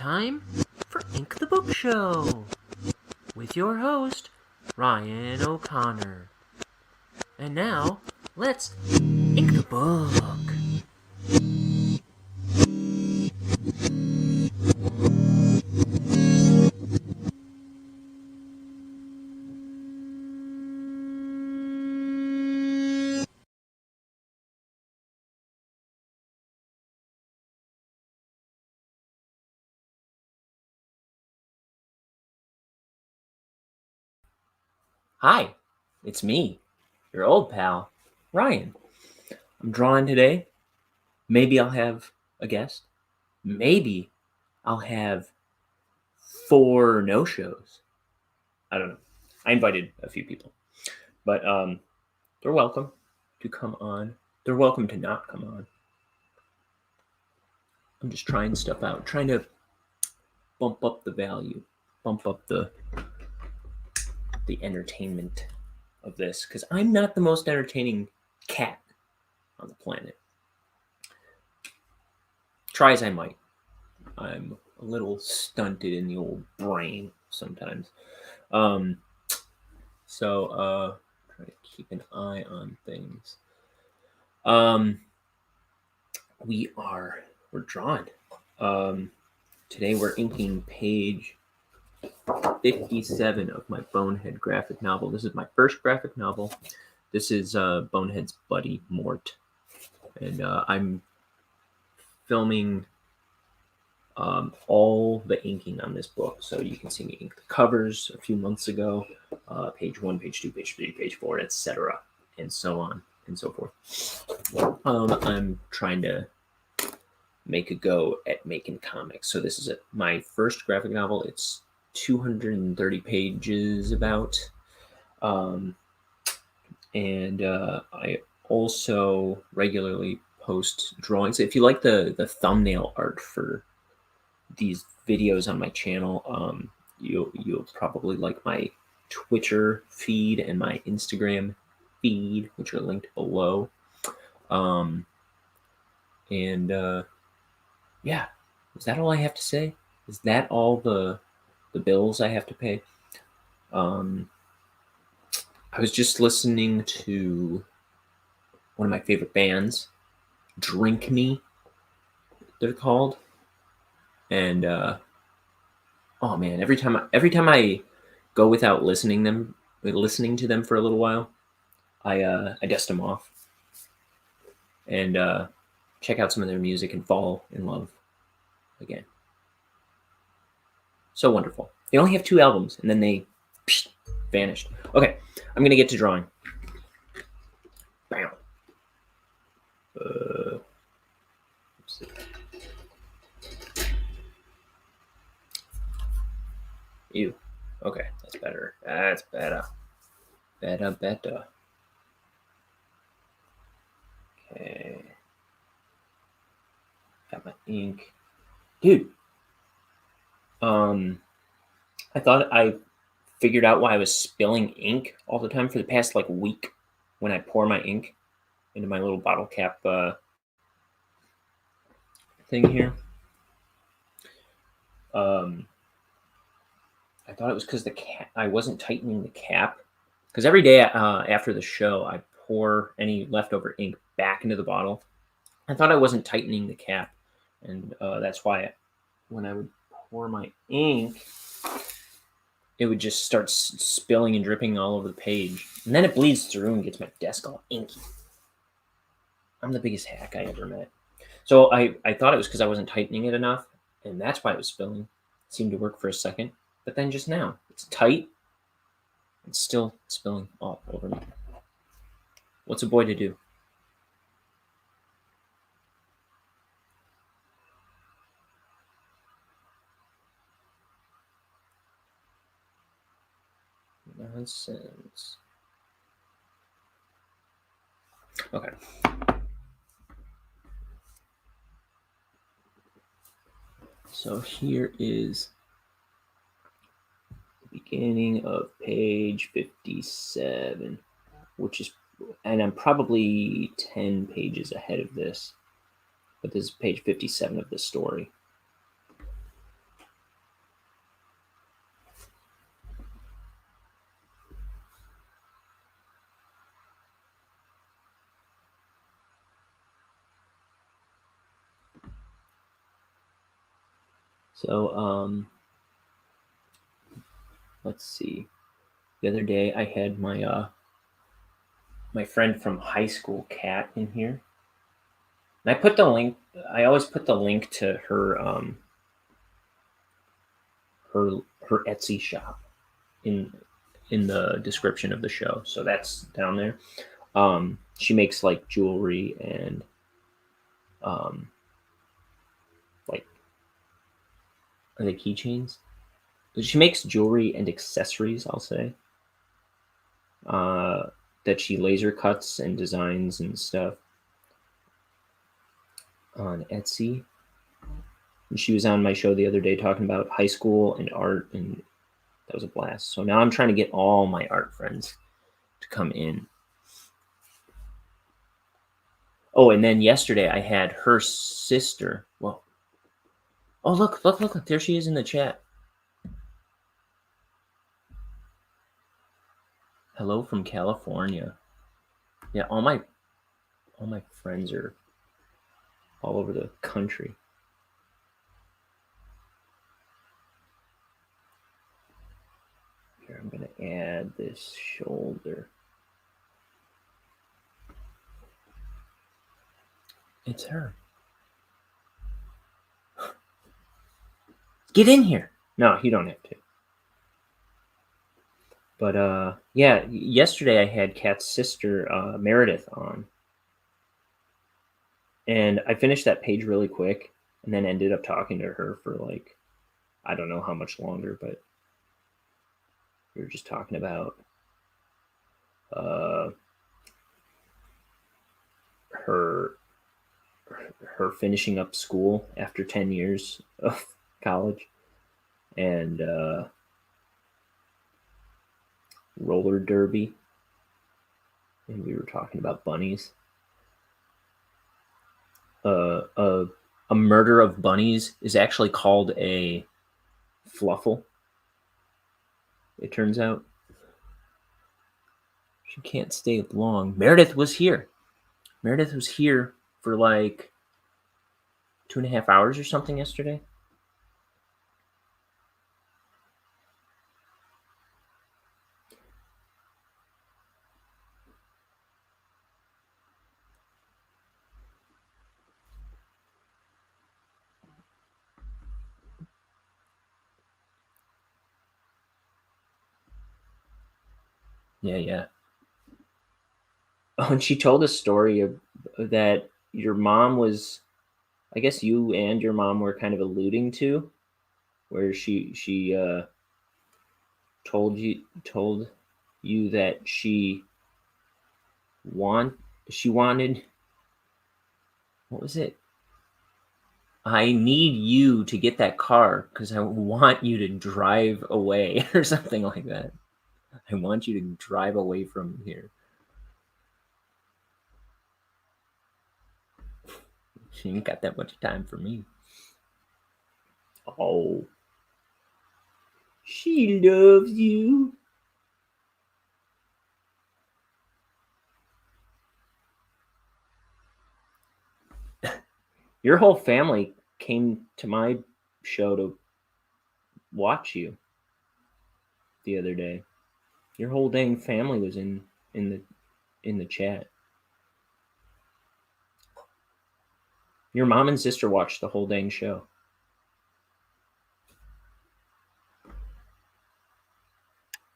time for Ink the Book Show with your host, Ryan O'Connor. And now, let's ink the book. Hi, it's me, your old pal, Ryan. I'm drawing today. Maybe I'll have a guest. Maybe I'll have 4 no-shows. I don't know. I invited a few people, but they're welcome to come on. They're welcome to not come on. I'm just trying stuff out, trying to bump up the value, bump up the entertainment of this, because I'm not the most entertaining cat on the planet. Try as I might, I'm a little stunted in the old brain sometimes. So try to keep an eye on things. We're drawing. Today we're inking page 57 of my Bonehead graphic novel. This is my first graphic novel. This is Bonehead's buddy Mort, and I'm filming all the inking on this book, so you can see me ink the covers a few months ago, page 1, page 2, page 3, page 4, etc., and so on and so forth. I'm trying to make a go at making comics. So this is my first graphic novel. It's 230 pages about, and I also regularly post drawings. If you like the thumbnail art for these videos on my channel, you'll probably like my Twitter feed and my Instagram feed, which are linked below. Yeah, is that all I have to say? Is that all the bills I have to pay? I was just listening to one of my favorite bands, Drink Me, they're called. And oh man, every time I go without listening to them for a little while, I dust them off and check out some of their music and fall in love again. So wonderful. They only have 2 albums, and then they vanished. Okay, I'm gonna get to drawing. Bam. Let's see. Ew. Okay, that's better. That's better. Better. Okay. Got my ink. Dude. I thought I figured out why I was spilling ink all the time for the past week when I pour my ink into my little bottle cap thing here. I thought it was because I wasn't tightening the cap. Because every day after the show, I pour any leftover ink back into the bottle. I thought I wasn't tightening the cap, and that's why when I would pour my ink, it would just start spilling and dripping all over the page. And then it bleeds through and gets my desk all inky. I'm the biggest hack I ever met. So I thought it was because I wasn't tightening it enough, and that's why it was spilling. It seemed to work for a second. But then just now, it's tight. It's still spilling all over me. What's a boy to do? Nonsense. Okay. So here is the beginning of page 57, and I'm probably 10 pages ahead of this, but this is page 57 of the story. So, let's see. The other day I had my friend from high school, Kat, in here. And I put the link. I always put the link to her her Etsy shop in the description of the show. So that's down there. She makes like jewelry and um, like, are they keychains? She makes jewelry and accessories, I'll say. Uh, that she laser cuts and designs and stuff on Etsy. And she was on my show the other day talking about high school and art, and that was a blast. So now I'm trying to get all my art friends to come in. Oh, and then yesterday I had her sister. Well, oh look! There she is in the chat. Hello from California. Yeah, all my friends are all over the country. Here, I'm gonna add this shoulder. It's her. Get in here. No, you don't have to. But yeah, yesterday I had Kat's sister, Meredith, on. And I finished that page really quick and then ended up talking to her for like, I don't know how much longer, but we were just talking about her finishing up school after 10 years of college, and roller derby, and we were talking about bunnies. A murder of bunnies is actually called a fluffle, it turns out. She can't stay long. Meredith was here for like 2.5 hours or something yesterday. Yeah. Oh, and she told a story of that your mom was, I guess you and your mom were kind of alluding to, where she told you that she wanted, what was it? I need you to get that car because I want you to drive away or something like that. I want you to drive away from here. She ain't got that much time for me. Oh, she loves you. Your whole family came to my show to watch you the other day. Your whole dang family was in the chat. Your mom and sister watched the whole dang show.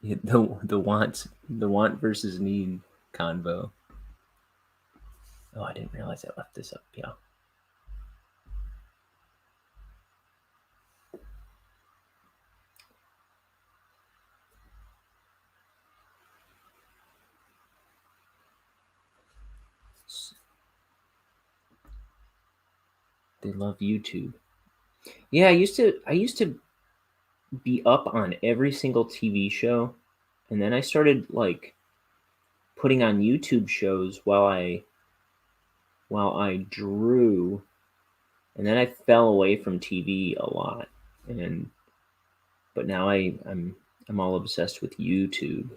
The want versus need convo. Oh, I didn't realize I left this up. Yeah. They love YouTube. Yeah, I used to be up on every single TV show, and then I started like putting on YouTube shows while I drew, and then I fell away from TV a lot, but now I'm all obsessed with YouTube.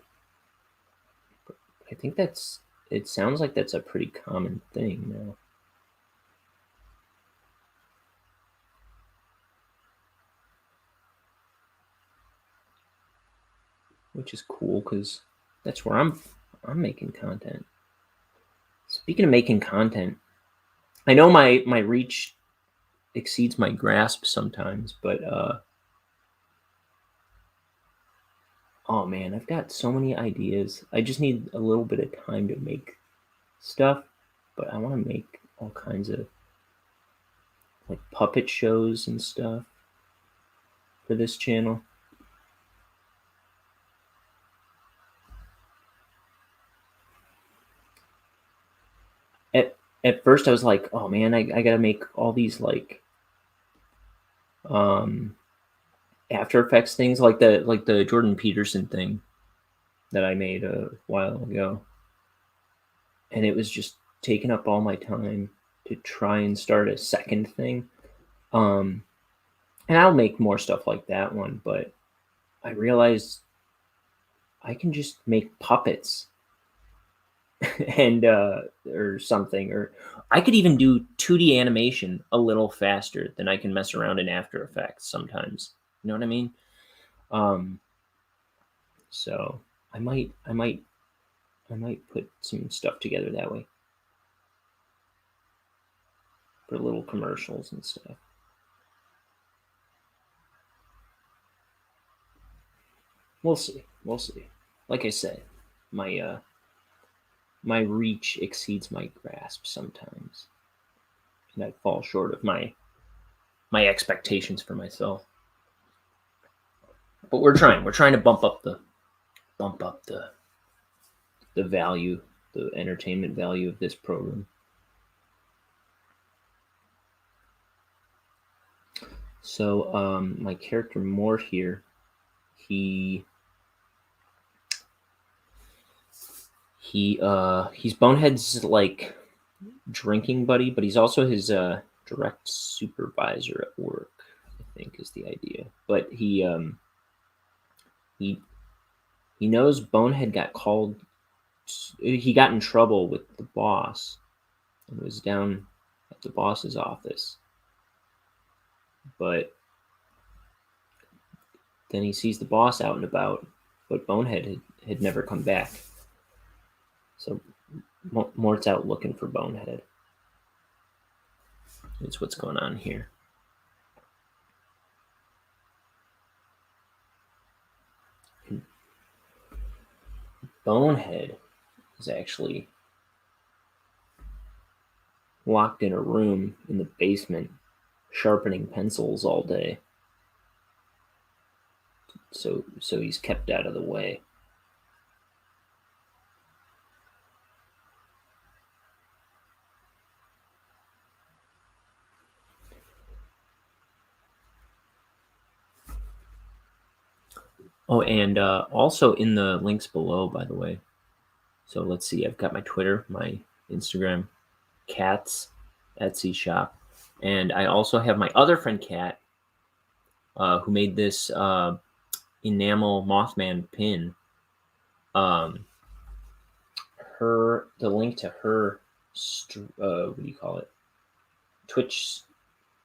I think it sounds like that's a pretty common thing now. which is cool because that's where I'm making content. Speaking of making content, I know my reach exceeds my grasp sometimes, but oh man, I've got so many ideas. I just need a little bit of time to make stuff, but I want to make all kinds of like puppet shows and stuff for this channel. At first I was like, oh man, I gotta make all these like After Effects things, like the Jordan Peterson thing that I made a while ago, and it was just taking up all my time to try and start a second thing. And I'll make more stuff like that one, but I realized I can just make puppets and or something, or I could even do 2D animation a little faster than I can mess around in After Effects sometimes. You know what I mean? So I might put some stuff together that way for little commercials and stuff. We'll see. Like I said, my reach exceeds my grasp sometimes, and I fall short of my expectations for myself. But we're trying to bump up the value, the entertainment value of this program. So my character Mort here, he's Bonehead's like drinking buddy, but he's also his direct supervisor at work, I think is the idea. But he knows Bonehead got called. He got in trouble with the boss and was down at the boss's office. But then he sees the boss out and about, but Bonehead had never come back. So Mort's out looking for Bonehead. That's what's going on here. Bonehead is actually locked in a room in the basement, sharpening pencils all day. So he's kept out of the way. Oh, and also in the links below, by the way. So let's see. I've got my Twitter, my Instagram, Cat's Etsy shop, and I also have my other friend Cat, who made this enamel Mothman pin. The link to her what do you call it? Twitch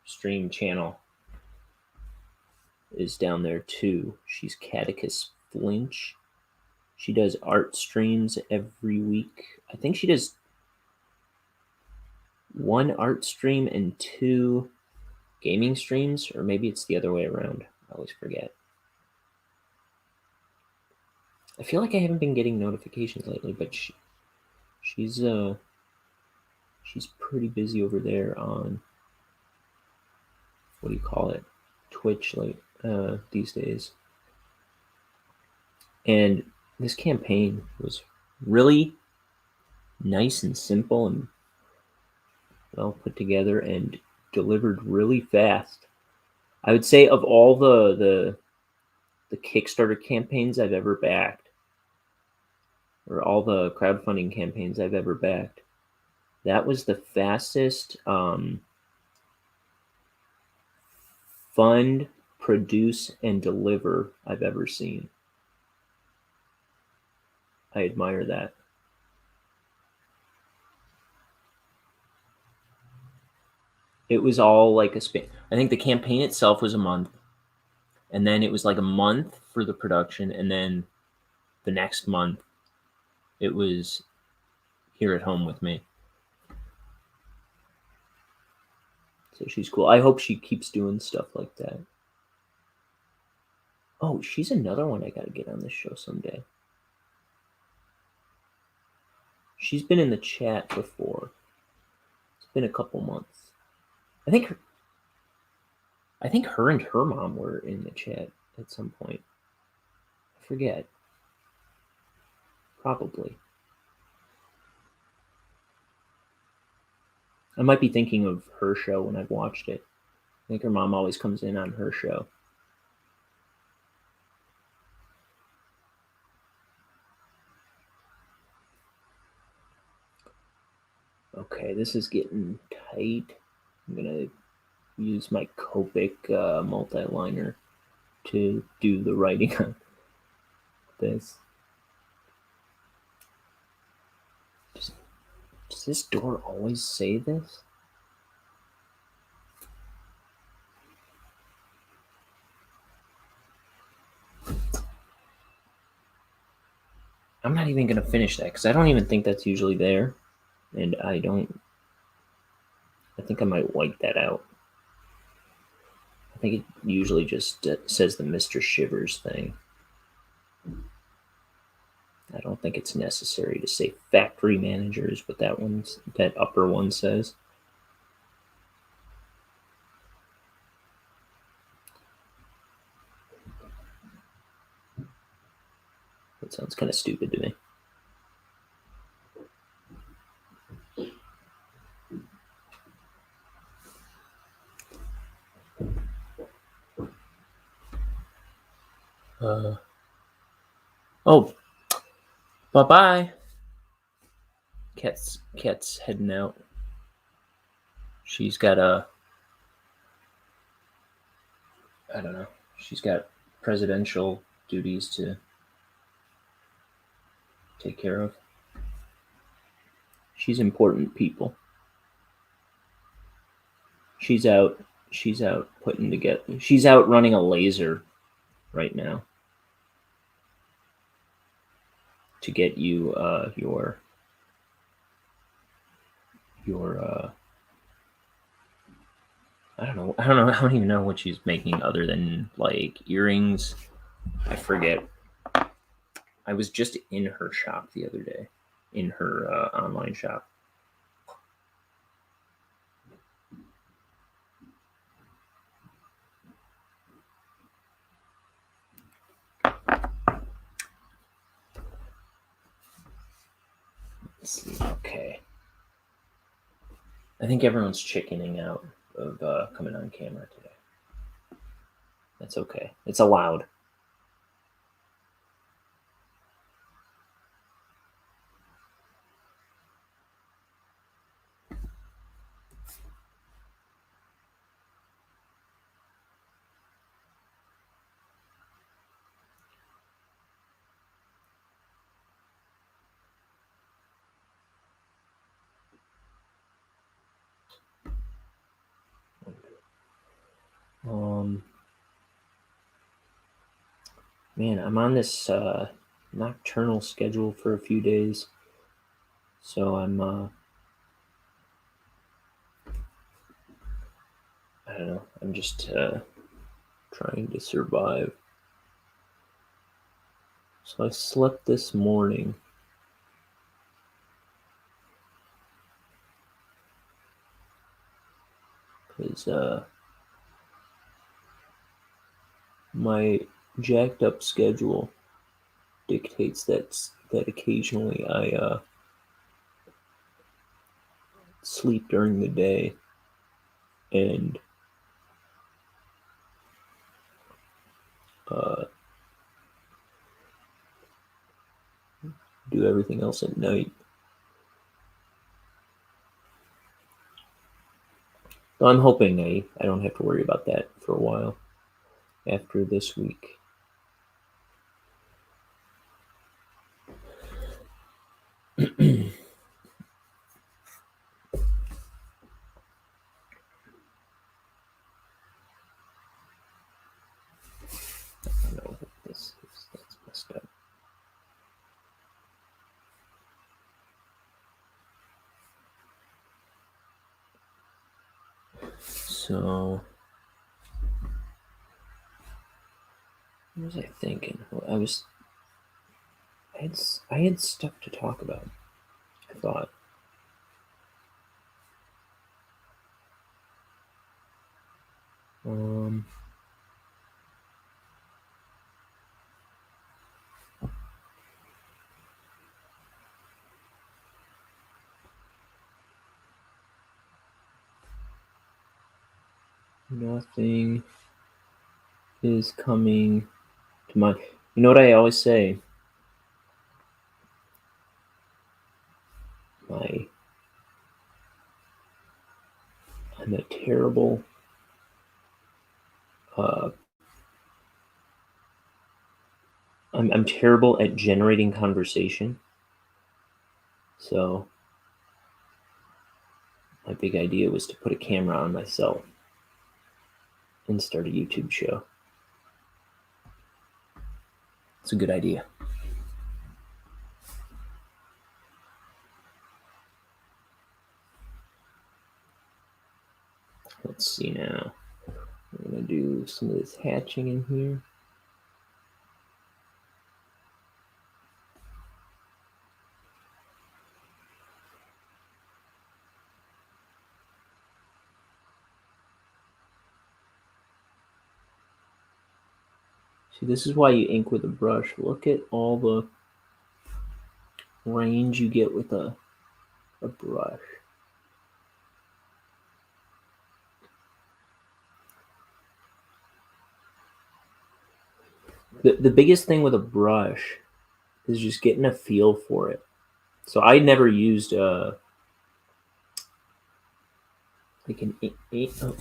stream channel is down there too. She's Catechus Flinch. She does art streams every week. I think she does 1 art stream and 2 gaming streams, or maybe it's the other way around. I always forget. I feel like I haven't been getting notifications lately, but she's pretty busy over there on, what do you call it, Twitch, like these days. And this campaign was really nice and simple and well put together and delivered really fast. I would say of all the Kickstarter campaigns I've ever backed, or all the crowdfunding campaigns I've ever backed, that was the fastest fund, produce, and deliver I've ever seen. I admire that. It was all like a span. I think the campaign itself was a month, and then it was like a month for the production, and then the next month, it was here at home with me. So she's cool. I hope she keeps doing stuff like that. Oh, she's another one I gotta get on this show someday. She's been in the chat before. It's been a couple months. I think her and her mom were in the chat at some point. I forget. Probably. I might be thinking of her show when I've watched it. I think her mom always comes in on her show. Okay, this is getting tight. I'm gonna use my Copic multi-liner to do the writing on this. Does this door always say this? I'm not even going to finish that because I don't even think that's usually there. And I think I might wipe that out. I think it usually just says the Mr. Shivers thing. I don't think it's necessary to say factory managers, but that upper one says. That sounds kind of stupid to me. Oh, bye-bye. Cat's heading out. She's got I don't know. She's got presidential duties to take care of. She's important people. She's out putting together. She's out running a laser right now to get you your I don't even know what she's making other than like earrings. I forget. I was just in her shop the other day, in her online shop. Let's see. Okay. I think everyone's chickening out of coming on camera today. That's okay. It's allowed. Man, I'm on this nocturnal schedule for a few days, so I'm I don't know. I'm just trying to survive. So I slept this morning. Because my jacked up schedule dictates that occasionally I sleep during the day and do everything else at night. So I'm hoping I don't have to worry about that for a while after this week. I don't know what this is. That's messed up. So, what was I thinking? Well, I had stuff to talk about. I thought. Nothing is coming to mind. You know what I always say? I'm a terrible I'm terrible at generating conversation. So my big idea was to put a camera on myself and start a YouTube show. It's a good idea. Let's see now. I'm going to do some of this hatching in here. See, this is why you ink with a brush. Look at all the range you get with a brush. The biggest thing with a brush is just getting a feel for it. So I never used I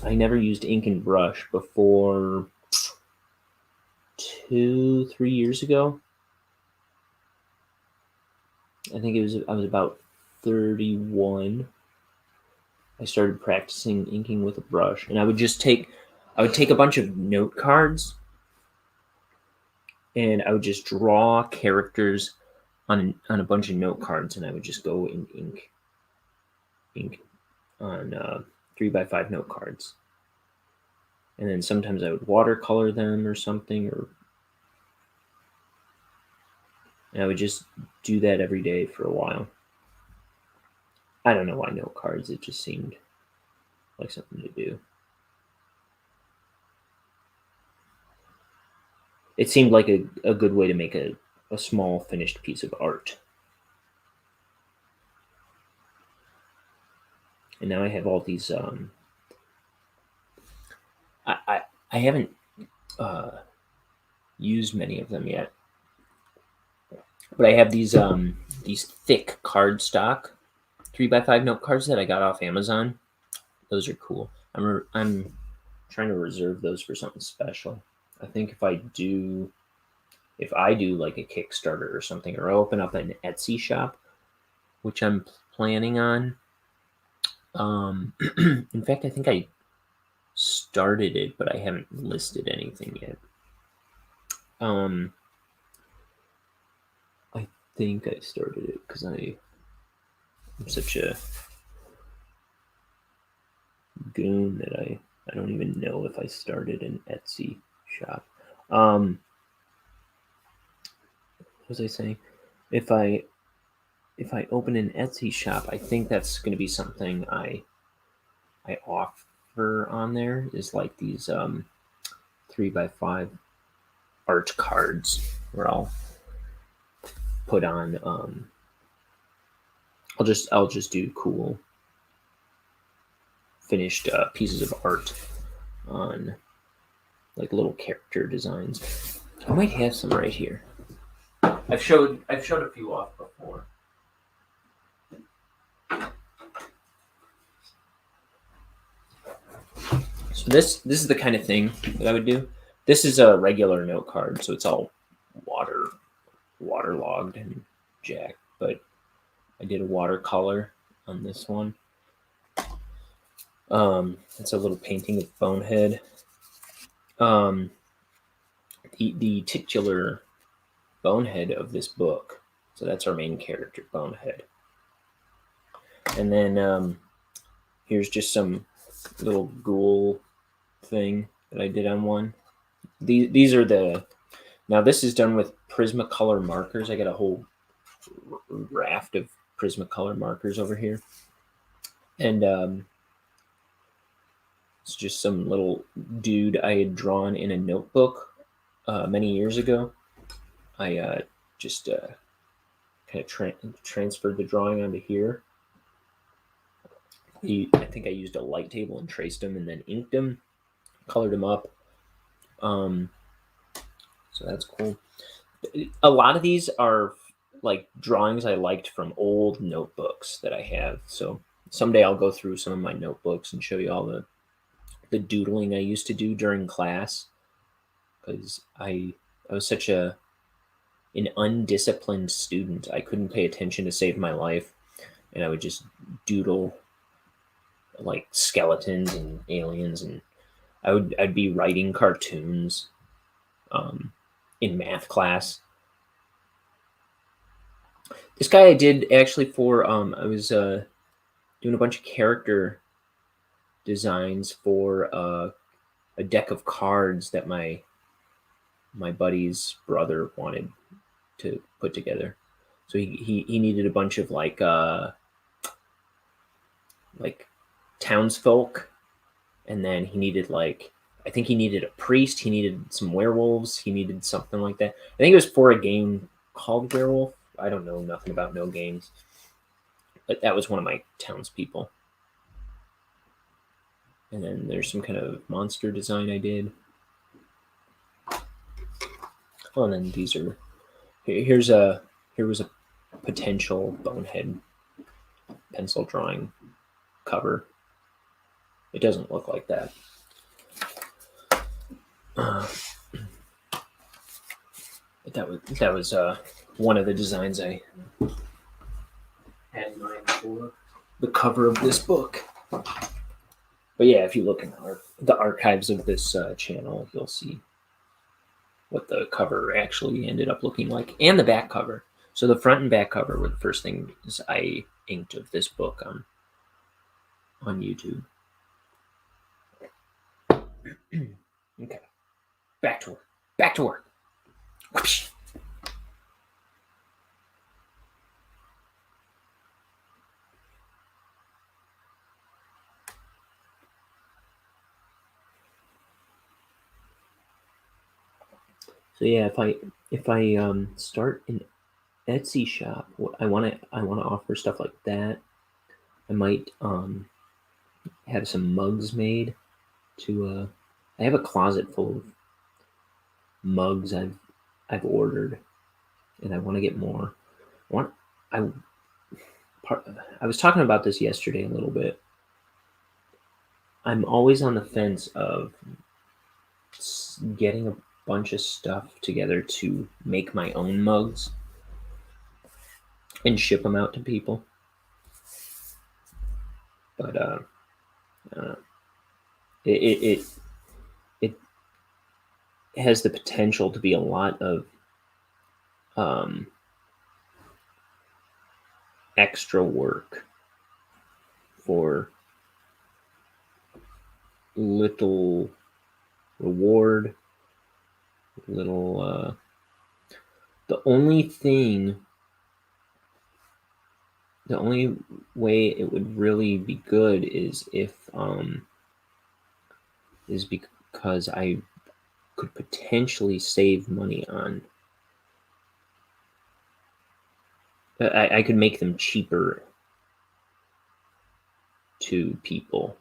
never used ink and brush before 2-3 years ago. I think I was about 31. I started practicing inking with a brush, and I would take a bunch of note cards, and I would just draw characters on a bunch of note cards, and I would just go and ink on 3x5 note cards, and then sometimes I would watercolor them or something, and I would just do that every day for a while. I don't know why note cards. It just seemed like something to do. It seemed like a good way to make a small finished piece of art. And now I have all these. I haven't used many of them yet, but I have these thick cardstock 3x5 note cards that I got off Amazon. Those are cool. I'm trying to reserve those for something special. I think if I do like a Kickstarter or something, or open up an Etsy shop, which I'm planning on. In fact, I think I started it, but I haven't listed anything yet. I think I started it because I'm such a goon that I don't even know if I started an Etsy shop. What was I saying? If I open an Etsy shop, I think that's going to be something I offer on there, is like these 3x5 art cards where I'll put on I'll just do cool finished pieces of art on like little character designs. I might have some right here. I've showed a few off before. So this is the kind of thing that I would do. This is a regular note card, so it's all waterlogged and jacked, but I did a watercolor on this one. It's a little painting of Bonehead. The titular Bonehead of this book. So that's our main character, Bonehead. And then here's just some little ghoul thing that I did on one. These are the, now this is done with Prismacolor markers. I got a whole raft of Prismacolor markers over here. And it's just some little dude I had drawn in a notebook many years ago. I just kind of transferred the drawing onto here. I think I used a light table and traced them and then inked them, colored them up. So that's cool. A lot of these are like drawings I liked from old notebooks that I have. So someday I'll go through some of my notebooks and show you all the doodling I used to do during class, because I was such an undisciplined student. I couldn't pay attention to save my life, and I would just doodle like skeletons and aliens, and I'd be writing cartoons in math class. This guy I did actually for I was doing a bunch of character designs for a deck of cards that my buddy's brother wanted to put together. So he needed a bunch of like townsfolk, and then he needed I think he needed a priest, he needed some werewolves, he needed something like that. I think it was for a game called Werewolf. I don't know nothing about no games, but that was one of my townspeople. And then there's some kind of monster design I did. Oh, and then these are, here was a potential Bonehead pencil drawing cover. It doesn't look like that. But that was one of the designs I had in mind for the cover of this book. But yeah, if you look in the archives of this channel, you'll see what the cover actually ended up looking like, and the back cover. So the front and back cover were the first things I inked of this book on YouTube. Okay, back to work. Back to work. Whoosh. So yeah, if I start an Etsy shop, I want to offer stuff like that. I might have some mugs made to I have a closet full of mugs I've ordered, and I want to get more. I was talking about this yesterday a little bit. I'm always on the fence of getting a bunch of stuff together to make my own mugs and ship them out to people. But it has the potential to be a lot of extra work for little reward, little the only way it would really be good is if is because I could potentially save money on I could make them cheaper to people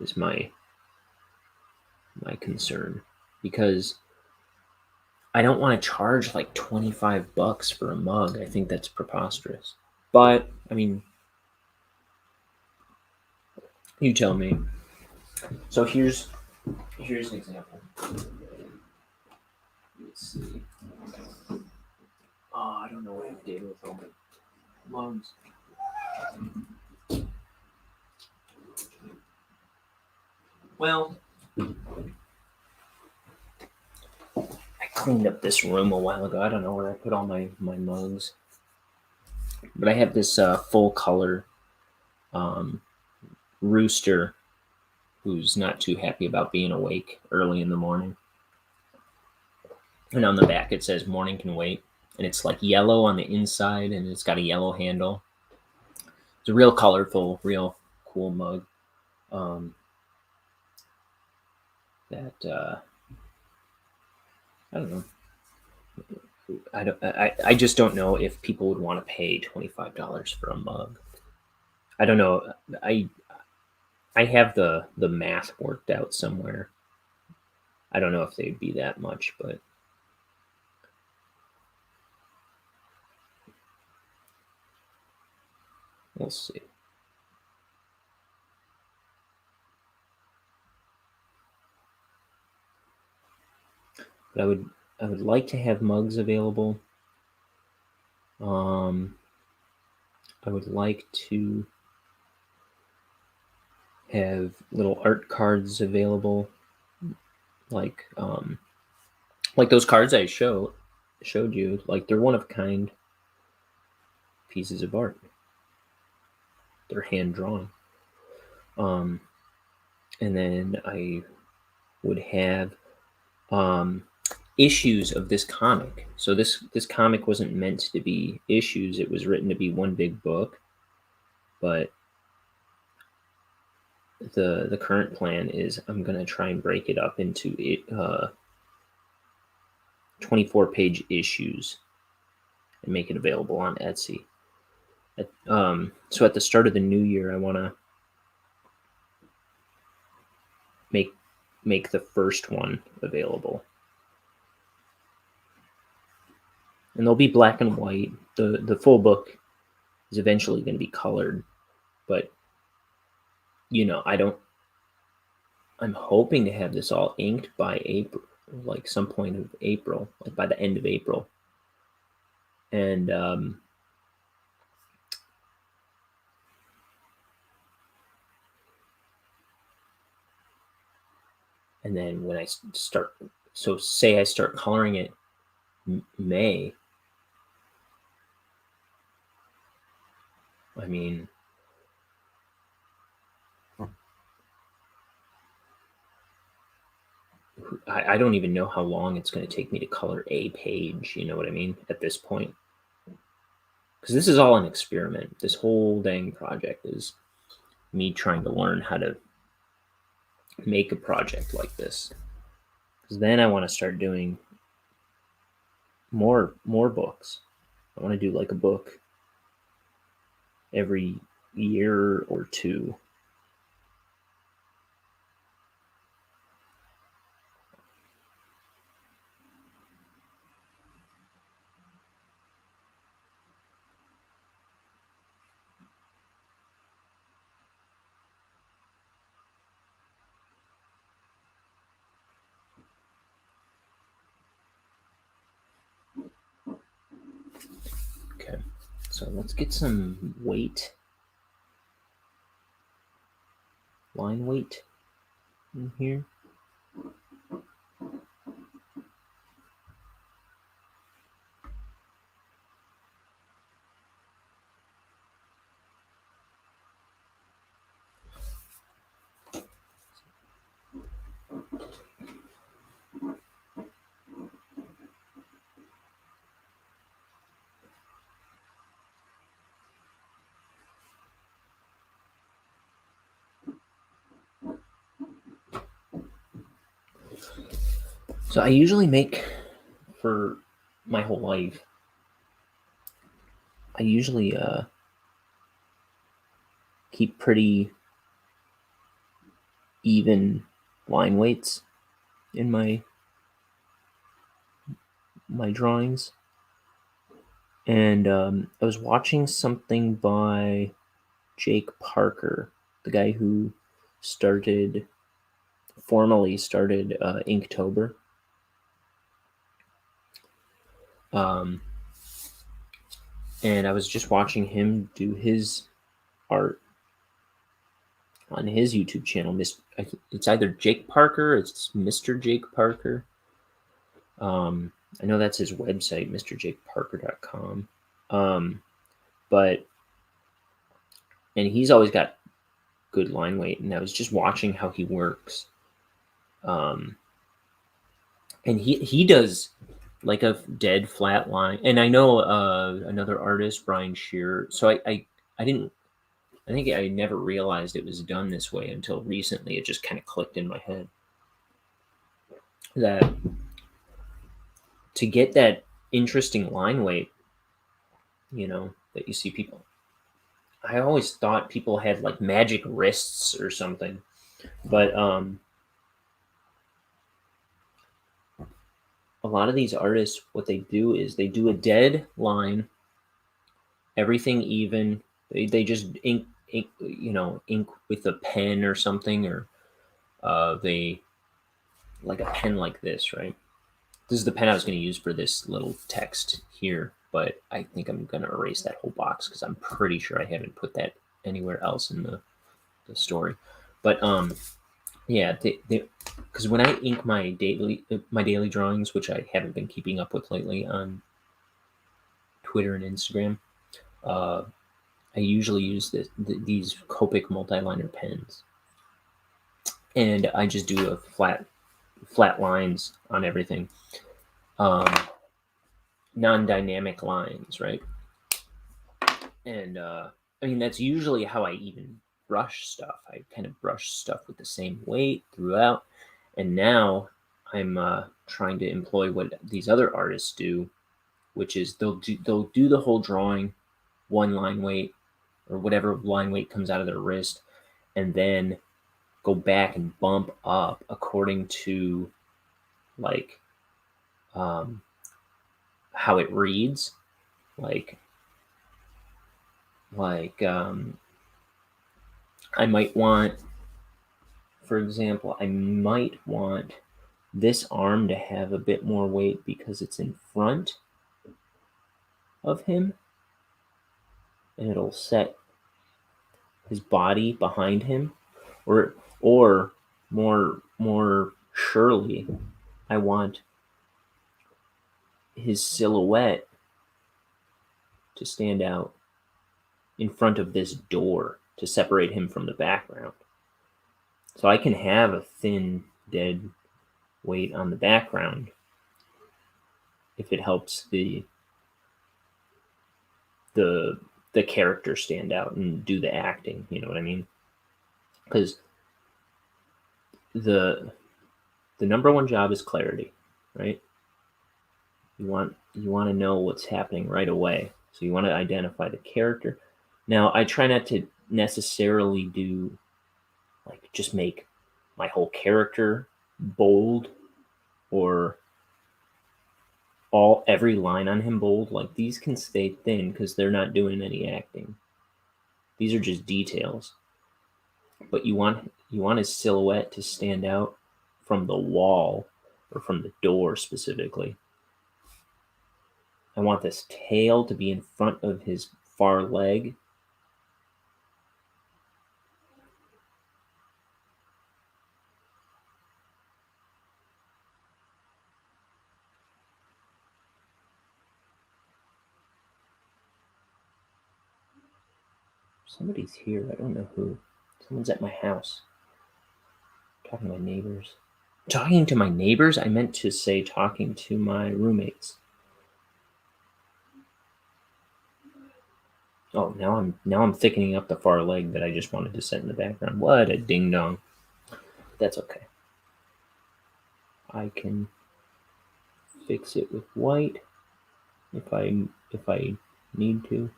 is my concern, because I don't want to charge like $25 for a mug. I think that's preposterous. But I mean, you tell me. So here's an example. Let's see. Oh, I don't know what I did with all the mugs. Well, I cleaned up this room a while ago. I don't know where I put all my mugs. But I have this full color rooster who's not too happy about being awake early in the morning. And on the back it says "Morning can wait," and it's like yellow on the inside, and it's got a yellow handle. It's a real colorful, real cool mug. That I don't know. I just don't know if people would want to pay $25 for a mug. I don't know. I have the math worked out somewhere. I don't know if they'd be that much, but we'll see. But I would like to have mugs available. I would like to have little art cards available, like those cards I showed you. Like, they're one of a kind pieces of art. They're hand drawn. And then I would have issues of this comic. So this comic wasn't meant to be issues. It was written to be one big book. But the current plan is I'm going to try and break it up into 24-page issues and make it available on Etsy. So at the start of the new year, I want to make the first one available. And they'll be black and white. The full book is eventually going to be colored, but I'm hoping to have this all inked by April, like some point of April, like by the end of April. And then when I start, so say I start coloring it May, I mean, I don't even know how long it's going to take me to color a page, you know what I mean, at this point. Because this is all an experiment. This whole dang project is me trying to learn how to make a project like this. Because then I want to start doing more books. I want to do like a book every year or two. Okay, so let's get some weight, line weight in here. So I usually make, for my whole life, I usually keep pretty even line weights in my drawings. And I was watching something by Jake Parker, the guy who formally started Inktober. And I was just watching him do his art on his YouTube channel. It's either Jake Parker, it's Mr. Jake Parker. I know that's his website, mrjakeparker.com. And he's always got good line weight, and I was just watching how he works. And he does like a dead flat line. And I know another artist, Brian Shearer. So I think I never realized it was done this way until recently. It just kind of clicked in my head that to get that interesting line weight, that you see people. I always thought people had like magic wrists or something, but a lot of these artists, what they do is they do a dead line, everything even. They just ink with a pen or something, or they like a pen like this, right? This is the pen I was going to use for this little text here, but I think I'm going to erase that whole box because I'm pretty sure I haven't put that anywhere else in the story. But yeah, because when I ink my daily drawings, which I haven't been keeping up with lately on Twitter and Instagram, I usually use these Copic multi-liner pens, and I just do a flat lines on everything, non-dynamic lines, right? And I mean, that's usually how I even brush stuff. I kind of brush stuff with the same weight throughout, and now I'm trying to employ what these other artists do, which is they'll do the whole drawing, one line weight or whatever line weight comes out of their wrist, and then go back and bump up according to like how it reads, like I might want, for example, I might want this arm to have a bit more weight because it's in front of him, and it'll set his body behind him, or more surely, I want his silhouette to stand out in front of this door to separate him from the background. So I can have a thin, dead weight on the background if it helps the character stand out and do the acting, you know what I mean? Because the number one job is clarity, right? You want to know what's happening right away. So you want to identify the character. Now, I try not to necessarily do like just make my whole character bold or every line on him bold. Like these can stay thin because they're not doing any acting. These are just details. But you want his silhouette to stand out from the wall or from the door specifically. I want this tail to be in front of his far leg. Somebody's here. I don't know who. Someone's at my house. Talking to my neighbors. Talking to my neighbors? I meant to say talking to my roommates. Oh, now I'm thickening up the far leg that I just wanted to set in the background. What a ding dong. That's okay. I can fix it with white if I need to.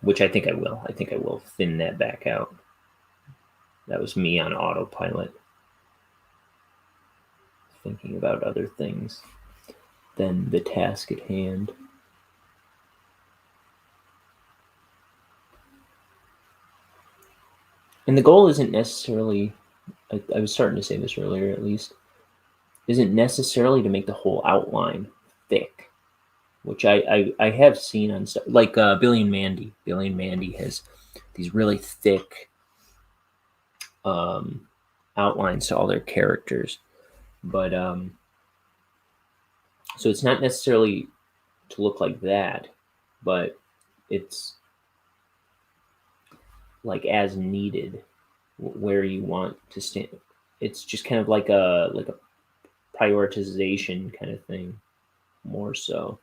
Which I think I will. I think I will thin that back out. That was me on autopilot, thinking about other things than the task at hand. And the goal isn't necessarily, I was starting to say this earlier at least, isn't necessarily to make the whole outline thick, which I have seen on stuff like Billy and Mandy. Billy and Mandy has these really thick outlines to all their characters. But so it's not necessarily to look like that, but it's like as needed, where you want to stand. It's just kind of like a prioritization kind of thing, more so.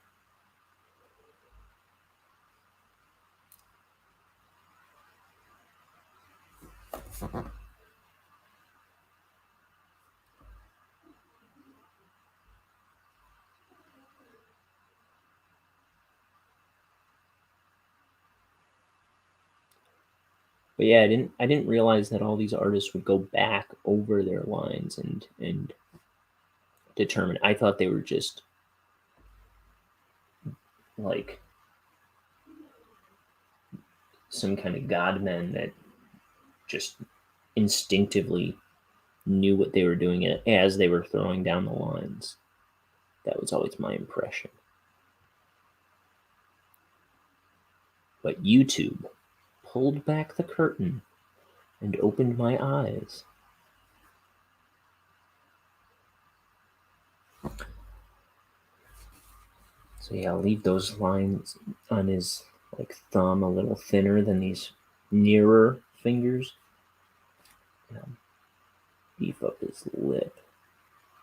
But yeah, I didn't realize that all these artists would go back over their lines and determine. I thought they were just like some kind of godmen that just instinctively knew what they were doing as they were throwing down the lines. That was always my impression. But YouTube pulled back the curtain and opened my eyes. So yeah, I'll leave those lines on his like thumb a little thinner than these nearer fingers. Yeah, beef up his lip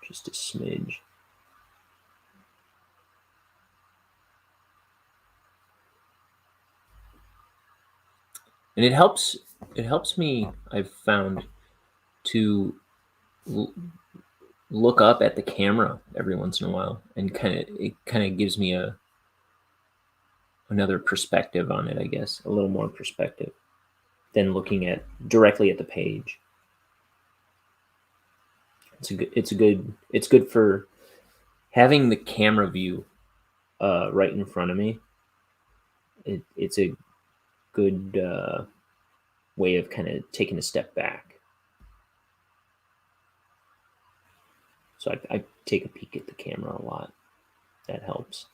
just a smidge. And it helps me, I've found, to look up at the camera every once in a while, and it gives me another perspective on it, I guess, a little more perspective than looking at directly at the page. It's good for having the camera view right in front of me. It's a good way of kind of taking a step back. So I take a peek at the camera a lot. That helps.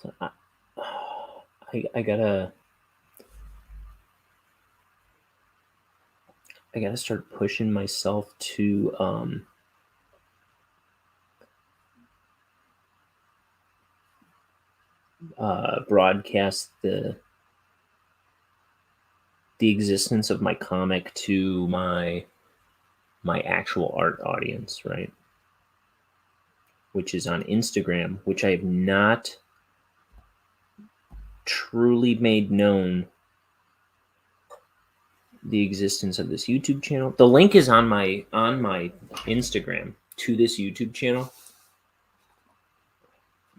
So I gotta start pushing myself to broadcast the existence of my comic to my actual art audience, right? Which is on Instagram, which I have not truly made known the existence of this YouTube channel. The link is on my Instagram to this YouTube channel,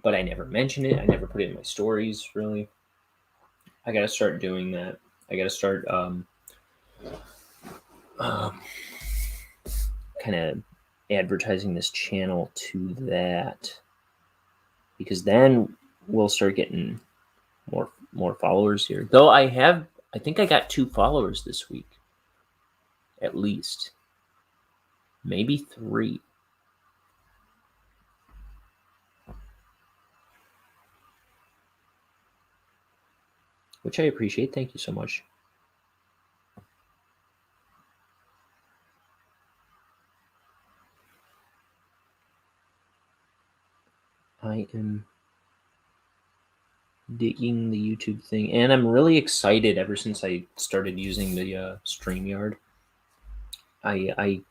but I never mention it. I never put it in my stories, really. I gotta start doing that. I gotta start kind of advertising this channel to that, because then we'll start getting more followers here. Though I think I got 2 followers this week, at least, maybe 3. Which I appreciate. Thank you so much. I am digging the YouTube thing, and I'm really excited ever since I started using the StreamYard. I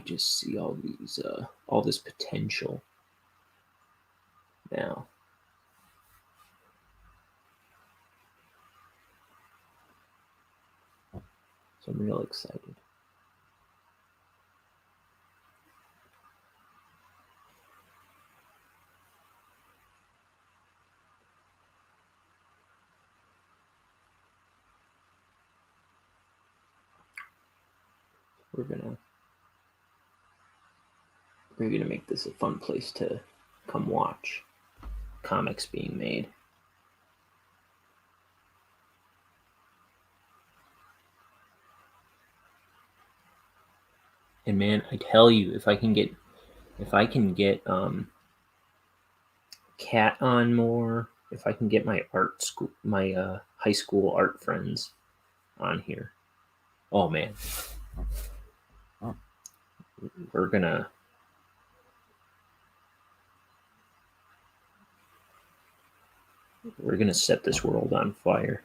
just see all this potential now. So I'm real excited. We're gonna make this a fun place to come watch. comics being made. And man, I tell you, if I can get Cat on more, if I can get my high school art friends on here, oh man, we're gonna set this world on fire.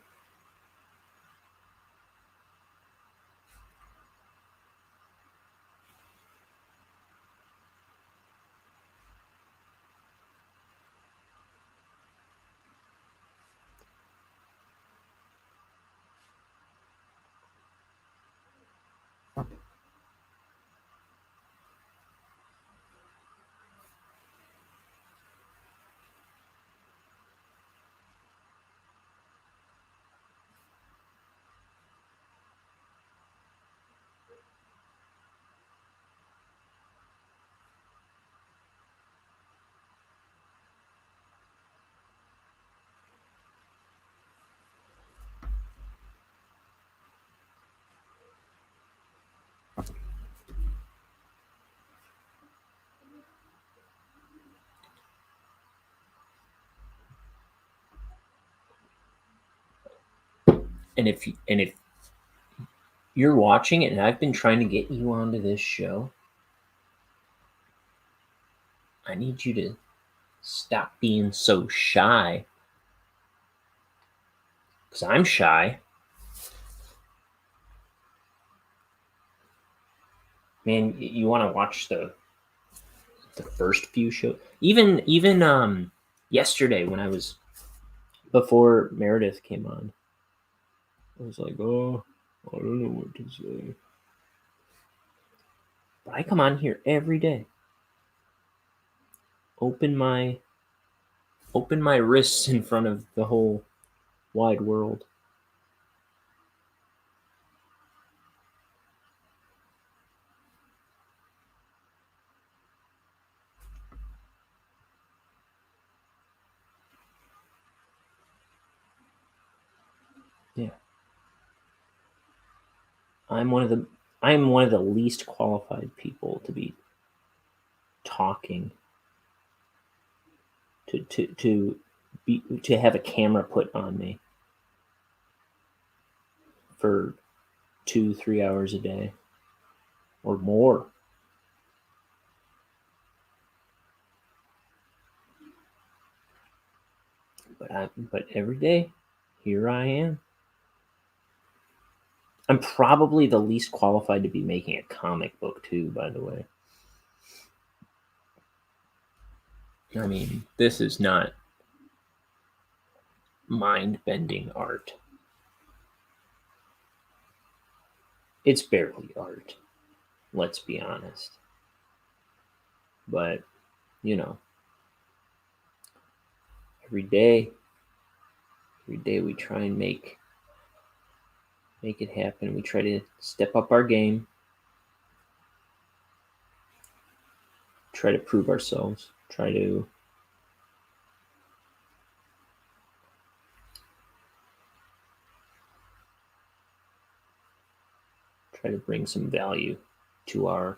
And if you're watching it, and I've been trying to get you onto this show, I need you to stop being so shy. Because I'm shy. Man, you want to watch the first few shows? Even yesterday when I was, before Meredith came on, I was like, oh, I don't know what to say. But I come on here every day. Open my wrists in front of the whole wide world. Yeah. I'm one of the least qualified people to be talking to have a camera put on me for 2-3 hours a day or more. But every day, here I am. I'm probably the least qualified to be making a comic book too, by the way. I mean, this is not mind-bending art. It's barely art, let's be honest. But, every day we try and make it happen. We try to step up our game, try to prove ourselves, try to bring some value to our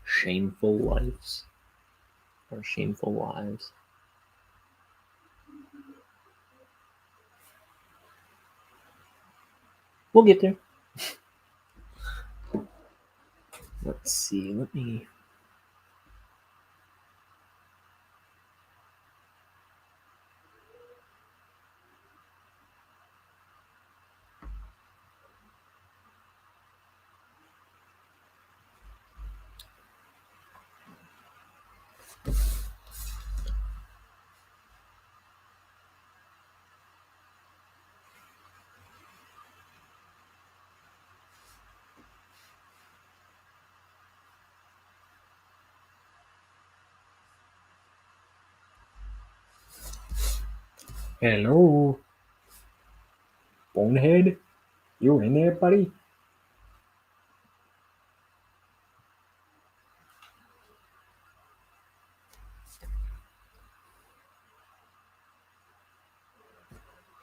shameful lives. We'll get there. Let's see. Let me. Hello, Bonehead. You in there, buddy?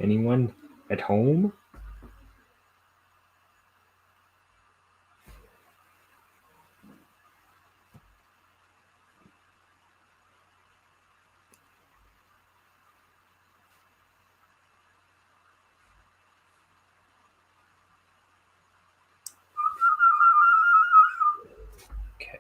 Anyone at home? Okay.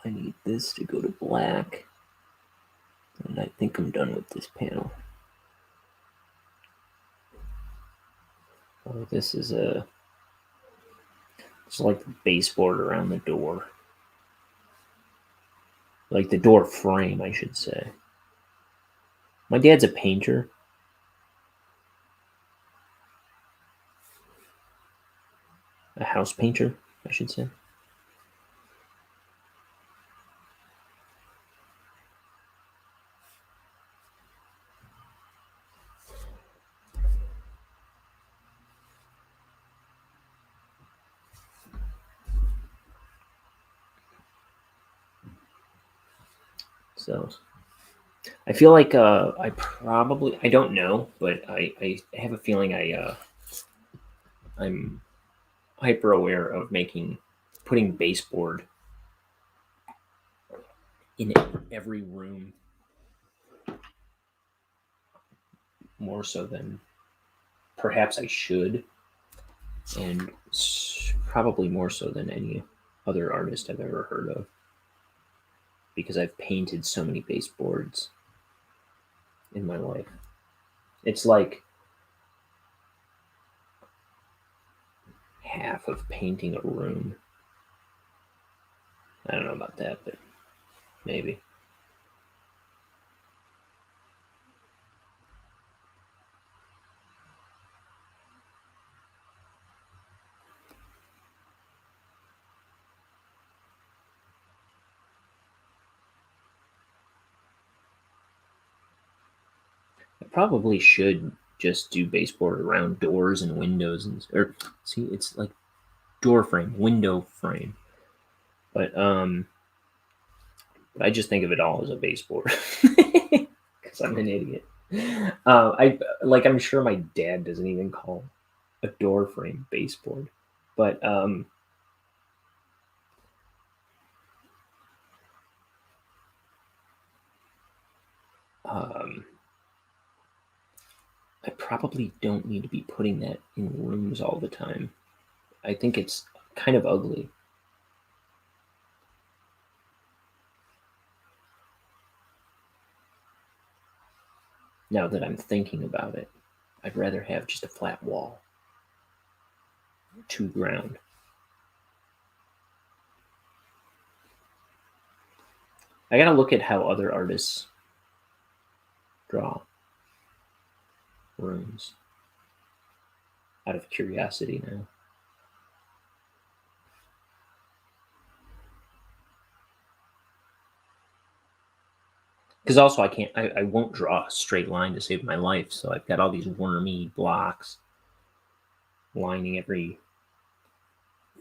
I need this to go to black. And I think I'm done with this panel. Oh, this is it's like the baseboard around the door. Like the door frame, I should say. My dad's a painter. A house painter, I should say. So I feel like I don't know, but I have a feeling I'm hyper aware of putting baseboard in every room more so than perhaps I should, and probably more so than any other artist I've ever heard of, because I've painted so many baseboards in my life. It's like half of painting a room. I don't know about that, but maybe. I probably should just do baseboard around doors and windows or see, it's like door frame, window frame. But I just think of it all as a baseboard because I'm an idiot. I'm sure my dad doesn't even call a door frame baseboard, but I probably don't need to be putting that in rooms all the time. I think it's kind of ugly. Now that I'm thinking about it, I'd rather have just a flat wall to ground. I gotta look at how other artists draw rooms out of curiosity now. Because also I won't draw a straight line to save my life, so I've got all these wormy blocks lining every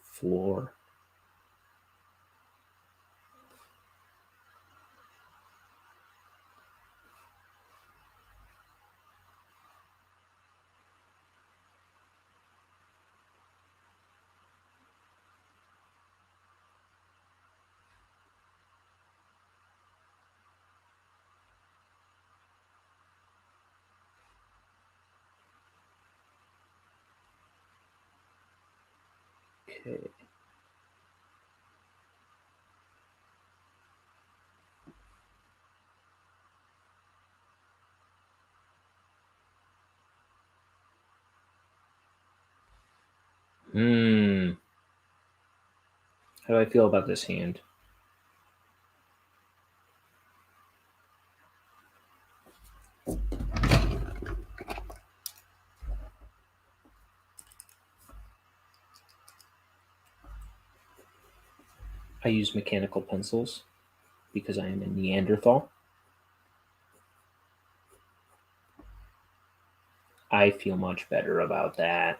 floor. Okay. How do I feel about this hand? I use mechanical pencils because I am a Neanderthal. I feel much better about that.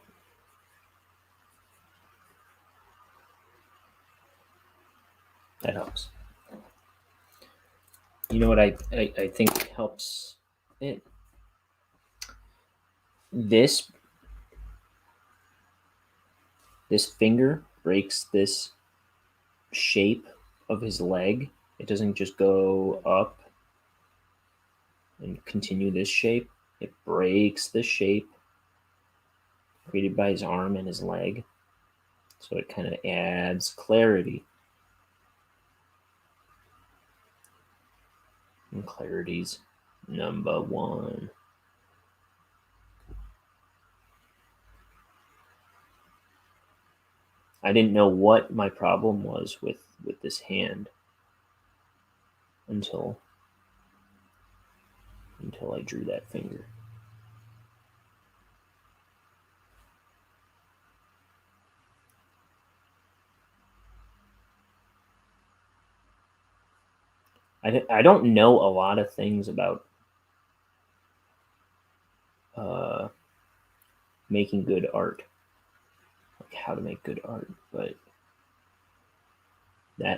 That helps. You know what I think helps it? This finger breaks this shape of his leg. It doesn't just go up and continue this shape. It breaks the shape created by his arm and his leg. So it kind of adds clarity. And clarity's number one. I didn't know what my problem was with this hand until I drew that finger. I don't know a lot of things about making good art, like how to make good art, but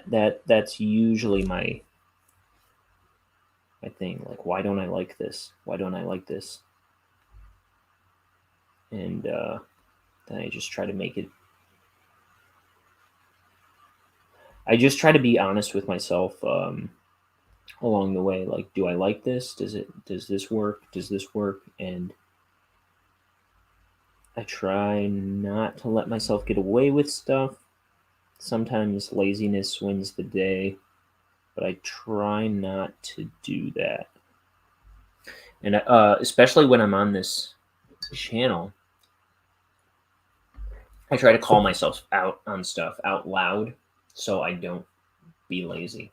that's usually my thing. Like, why don't I like this? Why don't I like this? And then I just try to make it. I just try to be honest with myself along the way. Like, do I like this? Does this work? Does this work? And I try not to let myself get away with stuff. Sometimes laziness wins the day, but I try not to do that. And especially when I'm on this channel, I try to call myself out on stuff out loud so I don't be lazy.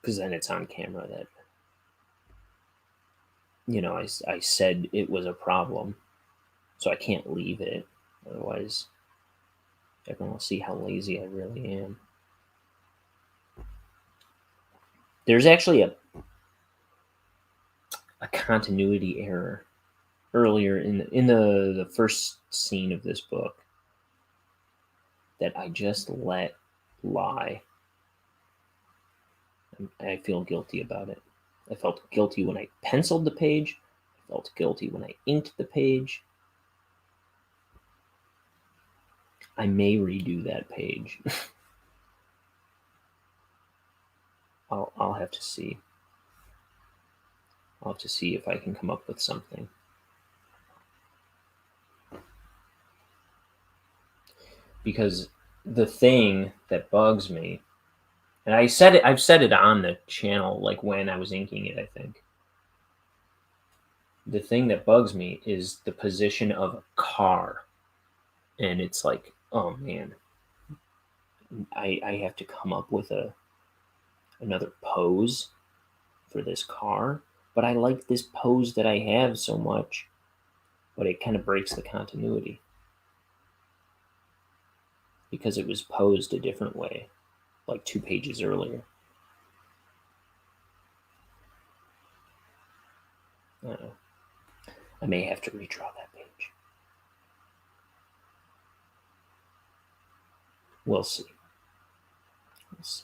Because then it's on camera that, I said it was a problem, so I can't leave it. Otherwise, everyone will see how lazy I really am. There's actually a continuity error earlier in the first scene of this book that I just let lie. I feel guilty about it. I felt guilty when I penciled the page. I felt guilty when I inked the page. I may redo that page. I'll have to see. I'll have to see if I can come up with something. Because the thing that bugs me, and I've said it on the channel, like when I was inking it, I think. The thing that bugs me is the position of a car. And it's like, oh man, I have to come up with another pose for this car. But I like this pose that I have so much, but it kind of breaks the continuity because it was posed a different way, like 2 pages earlier. I may have to redraw that page. We'll see. We'll see.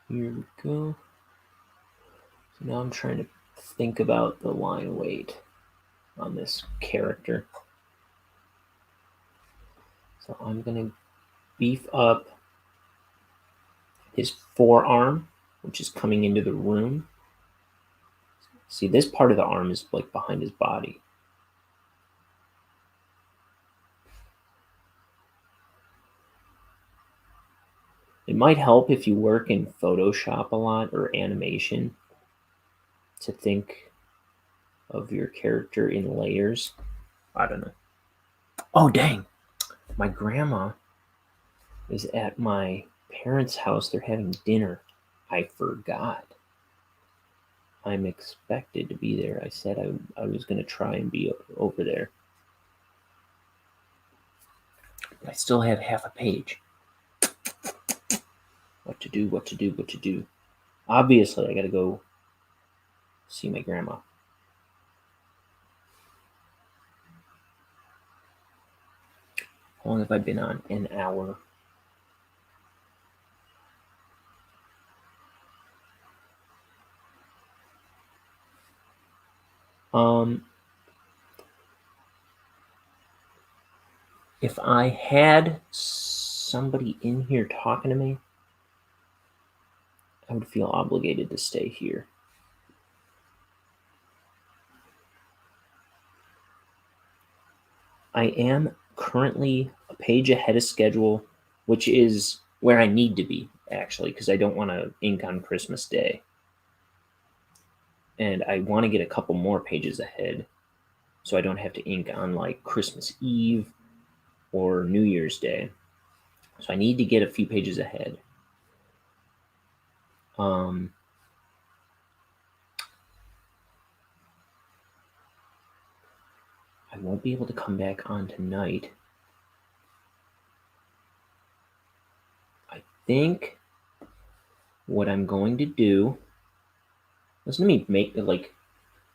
Here we go. So now I'm trying to think about the line weight on this character. So I'm going to beef up his forearm, which is coming into the room. See, this part of the arm is like behind his body. It might help if you work in Photoshop a lot or animation to think of your character in layers. I don't know. Oh, dang. My grandma is at my parents' house. They're having dinner. I forgot. I'm expected to be there. I said I was going to try and be over there. But I still have half a page. What to do. Obviously, I got to go see my grandma. How long have I been on? An hour. If I had somebody in here talking to me, I would feel obligated to stay here. I am currently a page ahead of schedule, which is where I need to be, actually, because I don't want to ink on Christmas Day. And I want to get a couple more pages ahead so I don't have to ink on like Christmas Eve or New Year's Day. So I need to get a few pages ahead. I won't be able to come back on tonight. I think what I'm going to do, listen to me make like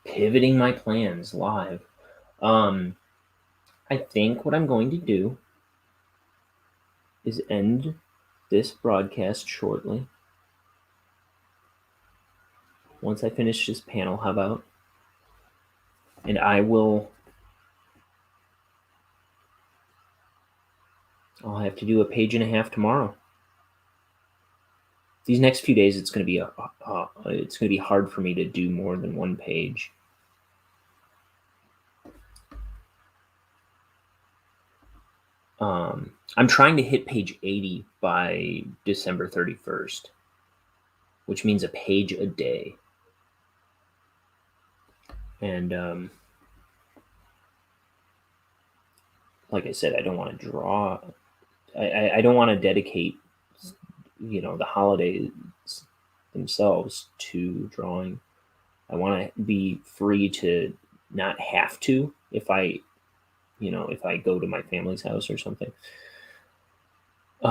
pivoting my plans live. I think what I'm going to do is end this broadcast shortly. Once I finish this panel, how about? And I'll have to do a page and a half tomorrow. These next few days, it's going to be hard for me to do more than one page. I'm trying to hit page 80 by December 31st, which means a page a day. And like I said, I don't want to draw. I don't want to dedicate, the holidays themselves to drawing. I want to be free to not have to if I go to my family's house or something. I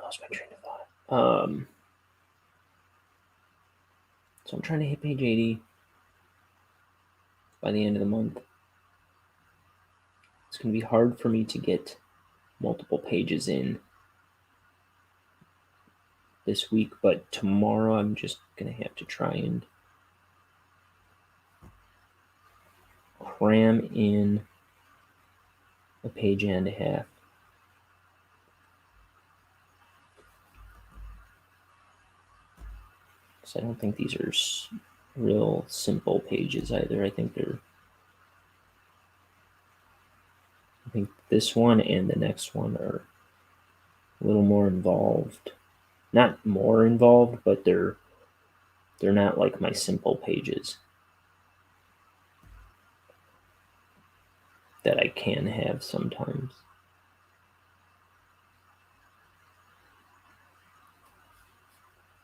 lost my train of thought. So I'm trying to hit page 80 by the end of the month. It's going to be hard for me to get multiple pages in this week, but tomorrow I'm just going to have to try and cram in a page and a half. So I don't think these are real simple pages either. I think this one and the next one are a little more involved. Not more involved, but they're not like my simple pages that I can have sometimes.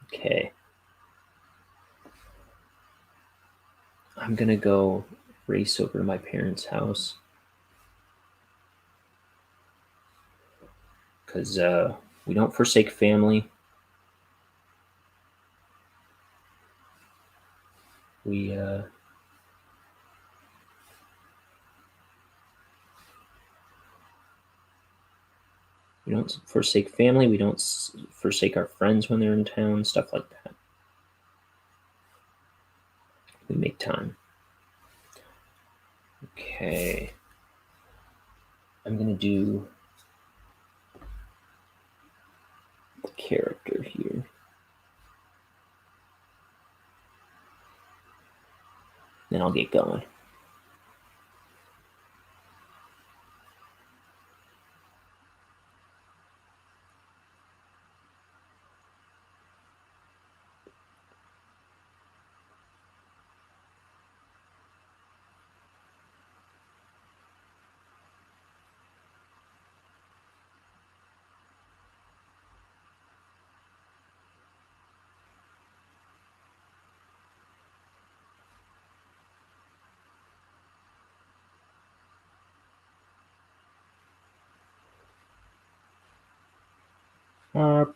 Okay. I'm going to go race over to my parents' house because we don't forsake family. We don't forsake family. We don't forsake our friends when they're in town, stuff like that. We make time. Okay. I'm going to do the character here. Then I'll get going.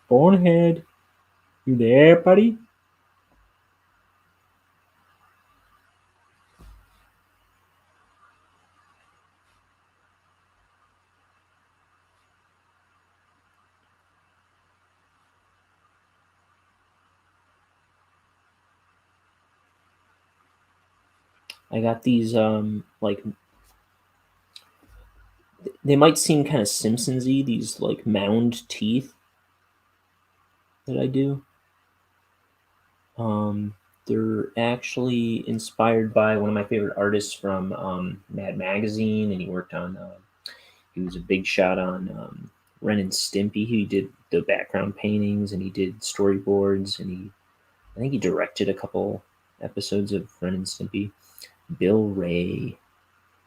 Bonehead, you there, buddy? I got these, like, they might seem kind of Simpsons-y, these, like, mound teeth that I do. They're actually inspired by one of my favorite artists from Mad Magazine, and he worked on, he was a big shot on Ren and Stimpy. He did the background paintings, and he did storyboards, and I think he directed a couple episodes of Ren and Stimpy. Bill Ray,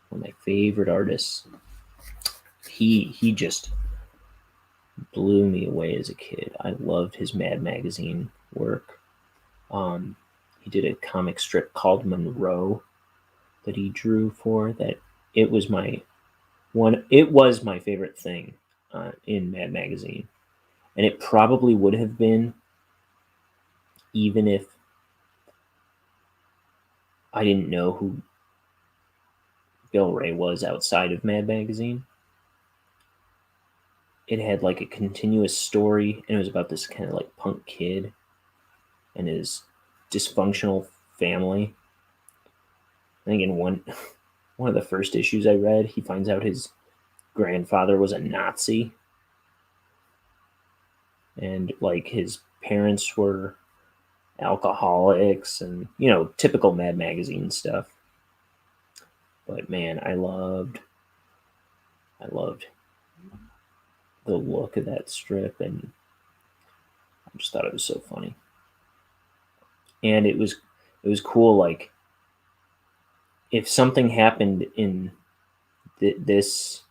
one of my favorite artists. He just blew me away as a kid. I loved his Mad Magazine work. He did a comic strip called Monroe that he drew for that. It was my favorite thing in Mad Magazine, and it probably would have been even if I didn't know who Bill Ray was outside of Mad Magazine. It had like a continuous story, and it was about this kind of like punk kid and his dysfunctional family. I think in one of the first issues I read, he finds out his grandfather was a Nazi, and like his parents were alcoholics, and typical Mad Magazine stuff. But man, I loved the look of that strip, and I just thought it was so funny. And it was cool. Like, if something happened in this,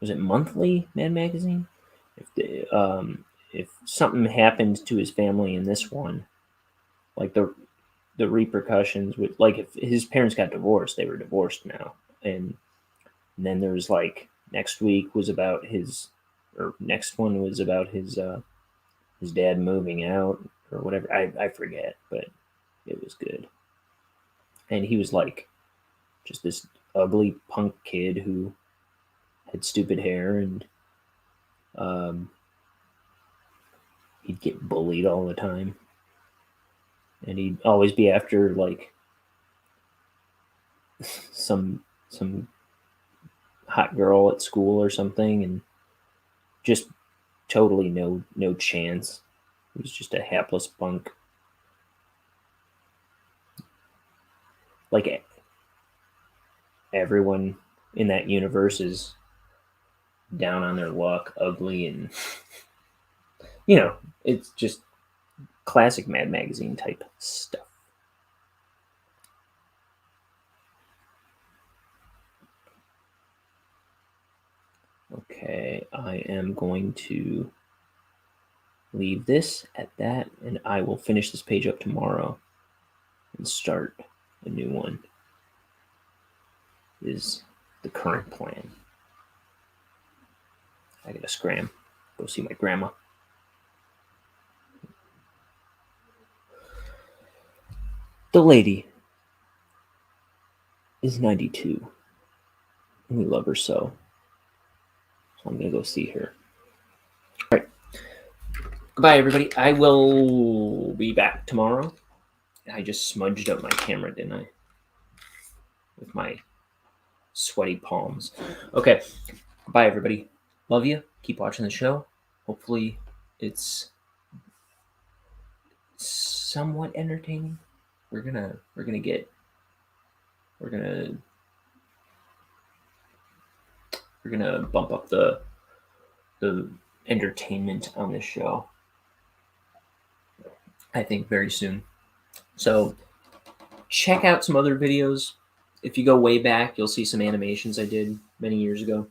was it monthly Mad Magazine? If something happened to his family in this one, like the repercussions would, like, if his parents got divorced, they were divorced now, and then there was like next week was about his, or next one was about his dad moving out or whatever. I forget, but it was good. And he was like just this ugly punk kid who had stupid hair, and he'd get bullied all the time, and he'd always be after like some hot girl at school or something, and just totally no chance. He was just a hapless punk. Like, everyone in that universe is down on their luck, ugly, and it's just classic Mad Magazine type stuff. Okay, I am going to leave this at that, and I will finish this page up tomorrow and start a new one, is the current plan. I gotta scram, go see my grandma. The lady is 92, and we love her so. So I'm gonna go see her. All right. Goodbye, everybody. I will be back tomorrow. I just smudged up my camera, didn't I? With my sweaty palms. Okay, bye everybody. Love you. Keep watching the show. Hopefully, it's somewhat entertaining. We're gonna bump up the entertainment on this show, I think, very soon. So check out some other videos. If you go way back, you'll see some animations I did many years ago.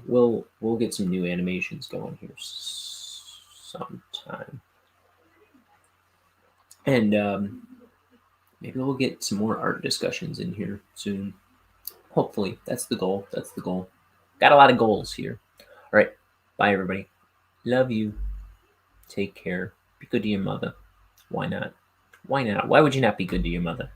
We'll get some new animations going here sometime, and maybe we'll get some more art discussions in here soon. Hopefully, that's the goal. Got a lot of goals here. All right, bye everybody. Love you. Take care. Be good to your mother. Why not? Why not? Why would you not be good to your mother?